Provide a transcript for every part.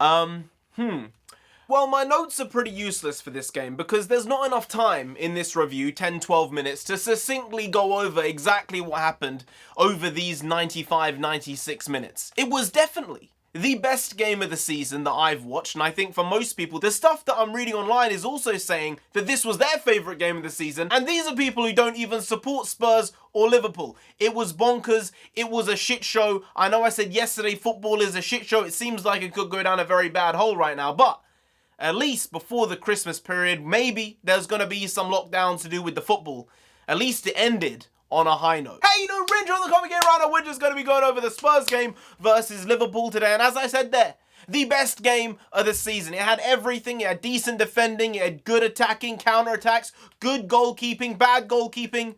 Well, my notes are pretty useless for this game because there's not enough time in this review, 10-12 minutes, to succinctly go over exactly what happened over these 95-96 minutes. It was definitely the best game of the season that I've watched, and I think for most people, the stuff that I'm reading online is also saying that this was their favourite game of the season, and these are people who don't even support Spurs or Liverpool. It was bonkers, it was a shit show. I know I said yesterday football is a shit show, it seems like it could go down a very bad hole right now, but at least before the Christmas period, maybe there's going to be some lockdowns to do with the football. At least it ended on a high note. Hey, NarendraTheComic here, right? We're just going to be going over the Spurs game versus Liverpool today. And as I said there, the best game of the season. It had everything. It had decent defending. It had good attacking, counter-attacks, good goalkeeping, bad goalkeeping.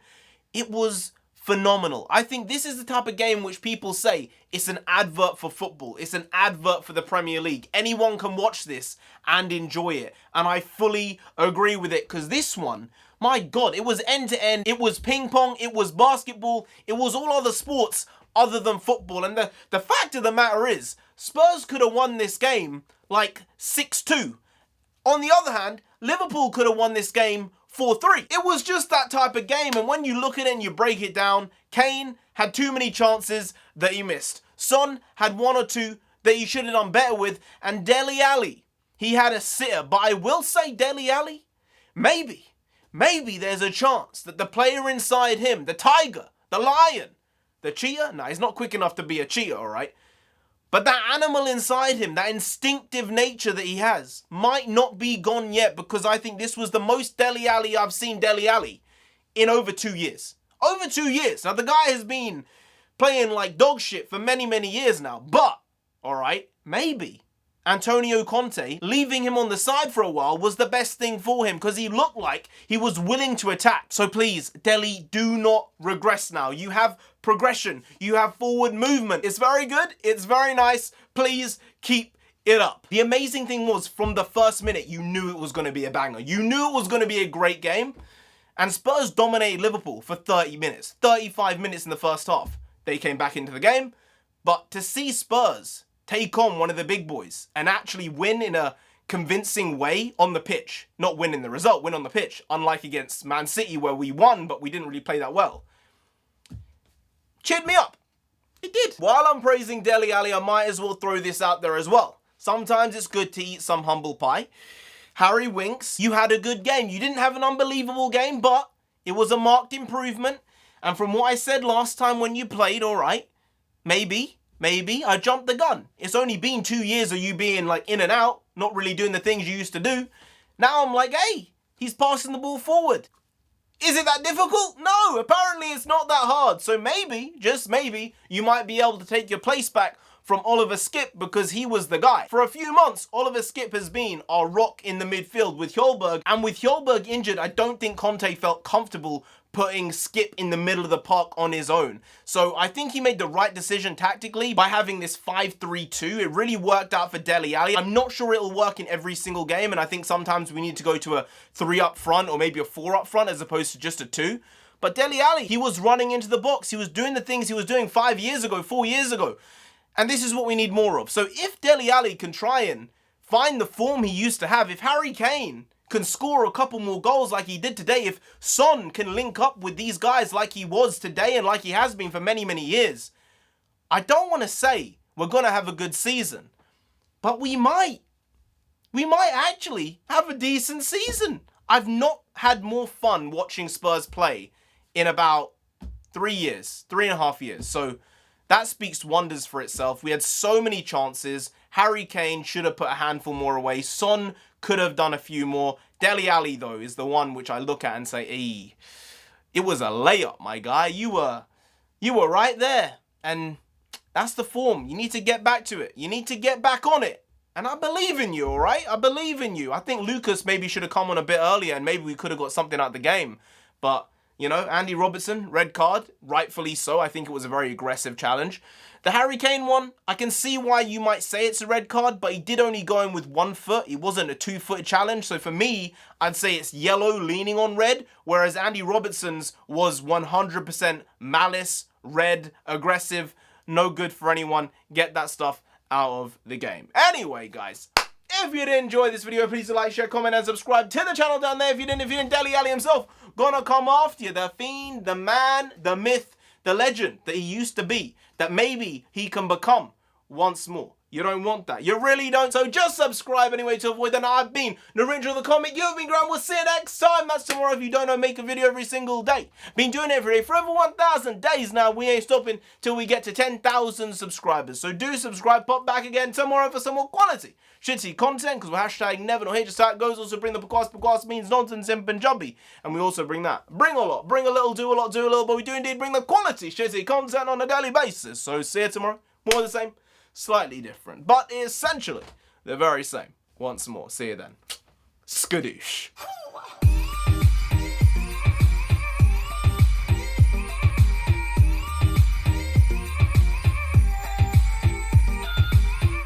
It was phenomenal. I think this is the type of game which people say it's an advert for football. It's an advert for the Premier League. Anyone can watch this and enjoy it. And I fully agree with it because this one, my God, it was end to end. It was ping pong. It was basketball. It was all other sports other than football. And the fact of the matter is, Spurs could have won this game like 6-2. On the other hand, Liverpool could have won this game 4-3. It was just that type of game, and when you look at it and you break it down, Kane had too many chances that he missed. Son had one or two that he should have done better with, and Dele Alli, he had a sitter. But I will say Dele Alli, maybe there's a chance that the player inside him, the tiger, the lion, the cheetah, no, he's not quick enough to be a cheetah, all right? But that animal inside him, that instinctive nature that he has, might not be gone yet, because I think this was the most Dele Alli I've seen Dele Alli in over 2 years. Over 2 years. Now, the guy has been playing like dog shit for many, many years now. But, all right, maybe Antonio Conte leaving him on the side for a while was the best thing for him, because he looked like he was willing to attack. So please, Dele, do not regress now. You have progression. You have forward movement. It's very good. It's very nice. Please keep it up. The amazing thing was, from the first minute, you knew it was going to be a banger. You knew it was going to be a great game. And Spurs dominated Liverpool for 30 minutes. 35 minutes in the first half. They came back into the game. But to see Spurs take on one of the big boys and actually win in a convincing way on the pitch, not win in the result, win on the pitch, unlike against Man City where we won but we didn't really play that well, cheered me up. It did. While I'm praising Dele Alli, I might as well throw this out there as well. Sometimes it's good to eat some humble pie. Harry Winks, you had a good game. You didn't have an unbelievable game, but it was a marked improvement. And from what I said last time when you played, all right, maybe I jumped the gun. It's only been 2 years of you being like in and out, not really doing the things you used to do. Now I'm like, hey, he's passing the ball forward. Is it that difficult? No, apparently it's not that hard. So maybe, just maybe, you might be able to take your place back from Oliver Skipp, because he was the guy. For a few months, Oliver Skipp has been our rock in the midfield with Højbjerg. And with Højbjerg injured, I don't think Conte felt comfortable putting Skipp in the middle of the park on his own. So I think he made the right decision tactically by having this 5-3-2. It really worked out for Dele Alli. I'm not sure it'll work in every single game, and I think sometimes we need to go to a 3 up front or maybe a 4 up front as opposed to just a 2. But Dele Alli, he was running into the box. He was doing the things he was doing 5 years ago, 4 years ago. And this is what we need more of. So if Dele Alli can try and find the form he used to have, if Harry Kane can score a couple more goals like he did today, if Son can link up with these guys like he was today and like he has been for many, many years, I don't want to say we're going to have a good season, but we might. We might actually have a decent season. I've not had more fun watching Spurs play in about 3 years, 3.5 years. So that speaks wonders for itself. We had so many chances. Harry Kane should have put a handful more away. Son could have done a few more. Dele Alli, though, is the one which I look at and say, hey, it was a layup, my guy. You were right there. And that's the form. You need to get back to it. You need to get back on it. And I believe in you, all right? I believe in you. I think Lucas maybe should have come on a bit earlier and maybe we could have got something out of the game. But, you know, Andy Robertson, red card, rightfully so. I think it was a very aggressive challenge. The Harry Kane one, I can see why you might say it's a red card, but he did only go in with 1 foot. It wasn't a 2-foot challenge. So for me, I'd say it's yellow leaning on red, whereas Andy Robertson's was 100% malice, red, aggressive, no good for anyone. Get that stuff out of the game. Anyway, guys, if you did enjoy this video, please like, share, comment, and subscribe to the channel down there. If you didn't, Dele Alli himself gonna come after you. The fiend, the man, the myth, the legend that he used to be, that maybe he can become once more. You don't want that. You really don't. So just subscribe anyway to avoid that. I've been NarendraTheComic. You've been Graham. We'll see you next time. That's tomorrow. If you don't know, make a video every single day. Been doing it every day for over 1,000 days now. We ain't stopping till we get to 10,000 subscribers. So do subscribe. Pop back again tomorrow for some more quality shitty content, because we're hashtag never know here. Just how it goes. Also bring the Bakwas means nonsense in Punjabi. And we also bring that. Bring a lot. Bring a little, do a lot, do a little. But we do indeed bring the quality shitty content on a daily basis. So see you tomorrow. More of the same. Slightly different, but essentially, they're very same. Once more, see you then. Skadoosh.